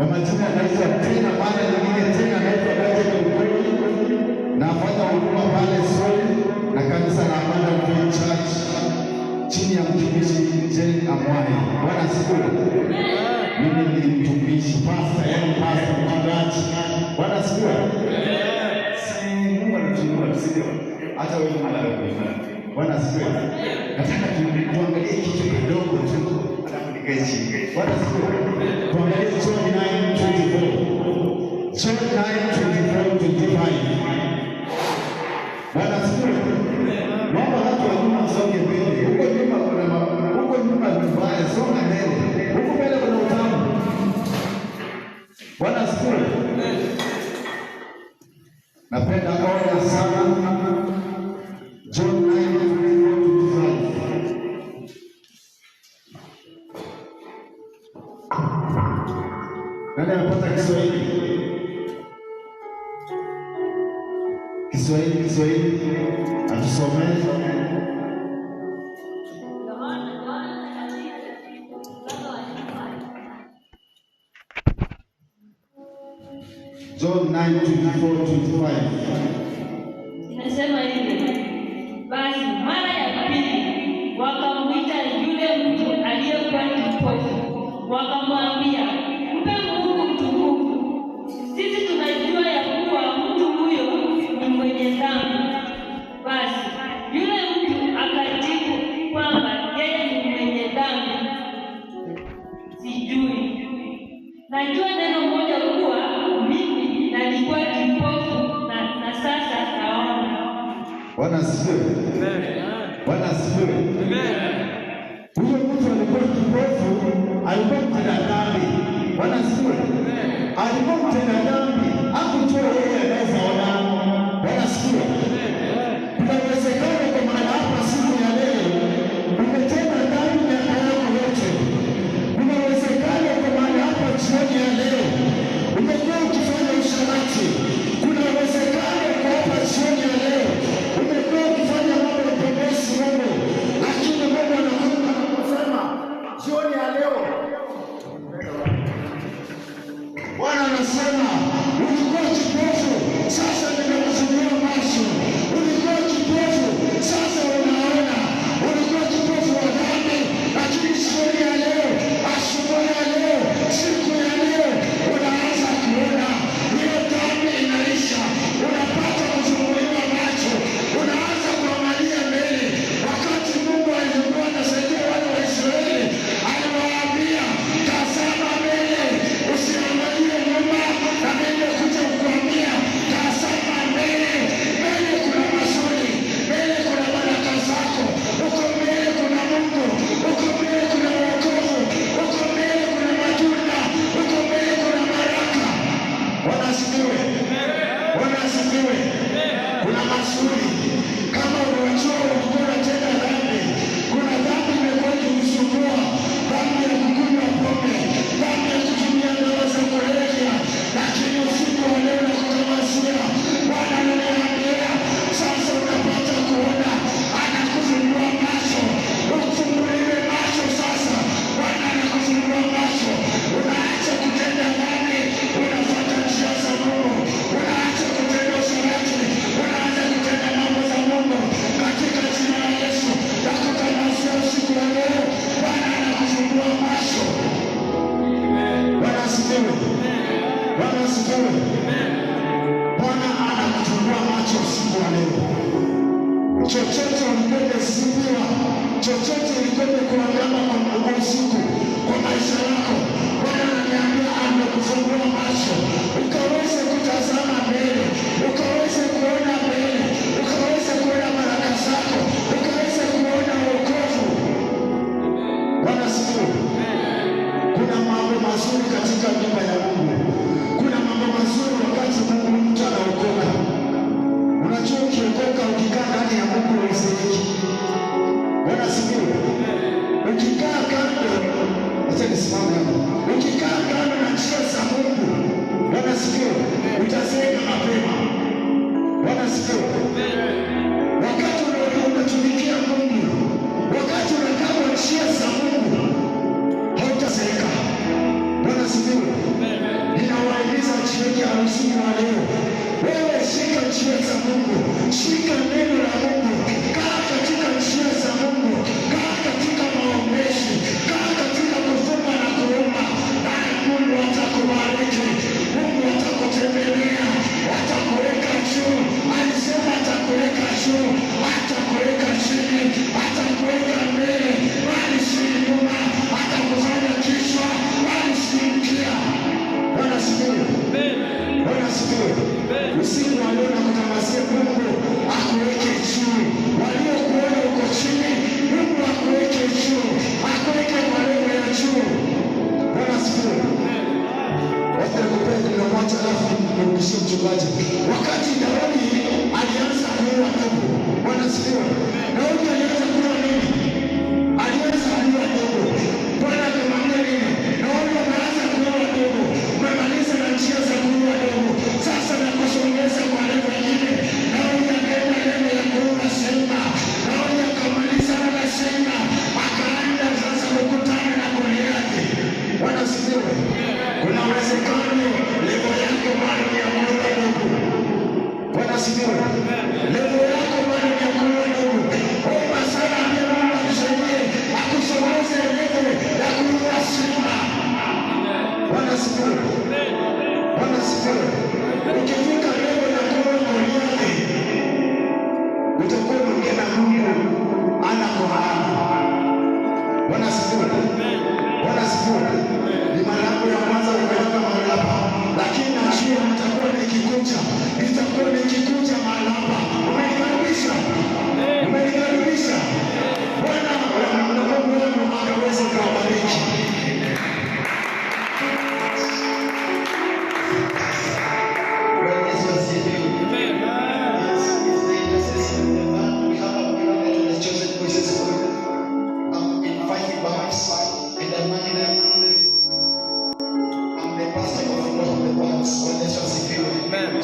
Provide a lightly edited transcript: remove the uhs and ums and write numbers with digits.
Kwa majina anaitwa tena mara nyingine tena anaitwa David Mkoli. Nafanya huduma pale Soli na kanisa la Amanda Free Church chini ya mtumishi Jane Amwani. Bwana asifiwe. Mimi ni mtumishi pastor, pastor mchungaji. Bwana asifiwe. Mungu anatuinua sio? Hata wewe mara kuifanya. Bwana asifiwe. Nataka tuangalie kitu kidogo tu alafu nikae chini. Bwana asifiwe. Tuangalie John 9:24. John 9:24-25. Bwana asifiwe. Mambo watu wa nyuma msonge mbele. Huko nyuma kuna vibaya, songa mbele. Huko mbele kuna utamu. Bwana asifiwe. Napenda kuona sana John 9:24-25. Nani anapata Kiswahili? Kiswahili. Atusomee. John 9:24-25. Inasema hivi: basi mara ya pili wakamwita yule mtu aliyekuwa kipofu, wakamwambia, mpe Mungu utukufu. Sisi tunajua ya kuwa mtu huyo ni mwenye dhambi. Basi yule mtu akajibu kwamba yeye ni mwenye dhambi. Sijui, najua neno moja, kuwa mimi nalikuwa kipofu na sasa naona. Bwana asifiwe. Amen. Bwana asifiwe. Amen. Huyo mtu alikuwa kipofu, alikuwa mtenda dhambi. Bwana asifiwe. Alikuwa mtenda dhambi, hakujua yeye anaweza ona. Bwana asifiwe. Kuna uwezekano kwa maana hapa siku ya leo umetenda dhambi miaka yako yote. Kuna uwezekano kwa maana hapa jioni ya leo umekuwa ukifanya usharati. Kuna uwezekano kwa hapa jioni ya leo umekuwa ukifanya mambo ya kupendeza Mungu, lakini Mungu anakusema jioni ya leo, Bwana anasema ulikuwa kipofu, sasa nimekufunulia macho. Ulikuwa kipofu, sasa unaona. Ulikuwa kipofu wa dhambi, lakini jioni ya leo, asubuhi ya leo, siku ya leo unaanza kuona. Hiyo dhambi inaisha, unapata kufunguliwa macho, unaanza kuangalia mbele. Wakati Mungu alikuwa anasaidia wana wa Israeli, aliwaambia, tazama mbele, usiangalie nyuma, na mimi kuja kukuambia, tazama mbele. Mbele kuna mazuri, mbele kuna baraka zako, huko mbele kuna Mungu, huko mbele kuna wokovu, huko mbele kuna matunda, huko mbele kuna baraka. Bwana asifiwe. Bwana asifiwe. Kuna mazuri. Kama unajua ulikuwa unatenda dhambi, kuna dhambi imekuwa ikikusumbua, dhambi ya kukunywa pombe, dhambi ya kutumia dawa za kulevya, lakini usiku wa leo nakutangazia, Bwana ananiambia sasa unapata kuona. Anakufungua macho, ufunguliwe macho sasa. Bwana anakufungua macho, unaacha kutenda dhambi, unafuata njia za Mungu, unaacha kutenda usherati, unaanza kutenda mambo za Mungu katika jina la Yesu. Nakutangazia usiku wa leo, Bwana anakufungua macho. Bwana asifiwe. Bwana asifiwe. Bwana anakufungua macho usiku wa leo. Chochote ulikuwa umesibiwa, chochote ulikuwa umekuandama kwa usiku kwa maisha yako, Bwana ananiambia amekufungua macho, ukaweze kutazama mbele, ukaweze kuona mbele, ukaweze kuona baraka zako, ukaweze kuona wokovu. Bwana asifiwe. Kuna mambo mazuri katika nyumba ya Mungu. Kuna mambo mazuri wakati Mungu mtu anaokoka. Unajua ukiokoka, ukikaa ndani ya Mungu hauzeeki. Bwana asifiwe. Ukikaa kando, acha nisimame hapo. Ukikaa kando na njia za Mungu, Bwana asifiwe. Mungu, shika neno la Mungu, kaa katika njia za Mungu, kaa katika maombezi, kaa katika kufunga na kuomba, naye Mungu atakubariki, Mungu atakutembelea, atakuweka juu. Alisema atakuweka juu, atakuweka chini, atakuweka mbele, bali si nyuma, atakufanya kichwa, bali si mkia. Bwana asifiwe. Bwana asifiwe. Usiku wa leo nakutangazia Mungu akuweke juu. Waliokuona uko chini, Mungu akuweke juu, akuweke kwa levo ya juu. Bwana asifiwe. Wacha nikupee neno moja alafu nimrudishie mchungaji. Wakati Daudi alianza kuua ndugu, Bwana asifiwe. Daudi alianza kuua nini? Alianza kuua ndugu. Bwana akamwambia nini? Daudi ameanza kuua ndugu, umemaliza na njia za kuua ndugu, sasa nakusongeza kwa levo nyingine. Daudi akaenda levo ya kuua simba. Daudi akamaliza na simba, akaenda sasa kukutana na Goliathi. Bwana asifiwe. Kuna uwezekano levo yako bado ni ya kuua ndugu. Bwana asifiwe. Levo yako bado ni ya kuua ndugu. Omba sana pia Mungu akusaidie, akusongeze levo ya kuua simba. Bwana asifiwe. Bwana asifiwe. Ukifika levo ya kuua Goliathi, utakuwa unaongea na Mungu ana kwa ana. Bwana asifiwe. Bwana asifiwe. Ni mara yangu ya kwanza kueleza mahali hapa, lakini najua nitakuwa nikikuja, nitakuwa nikikuja mahali hapa. Umenikaribisha, umenikaribisha. Bwana na Mungu wangu akaweze kuwabariki. Bwana Yesu asifiwe. Yes, it's the intercession of the man. We have the chosen voices of God. I'm inviting Babs and Amanda. I'm the pastor of the Babs. Bwana Yesu asifiwe. Amen.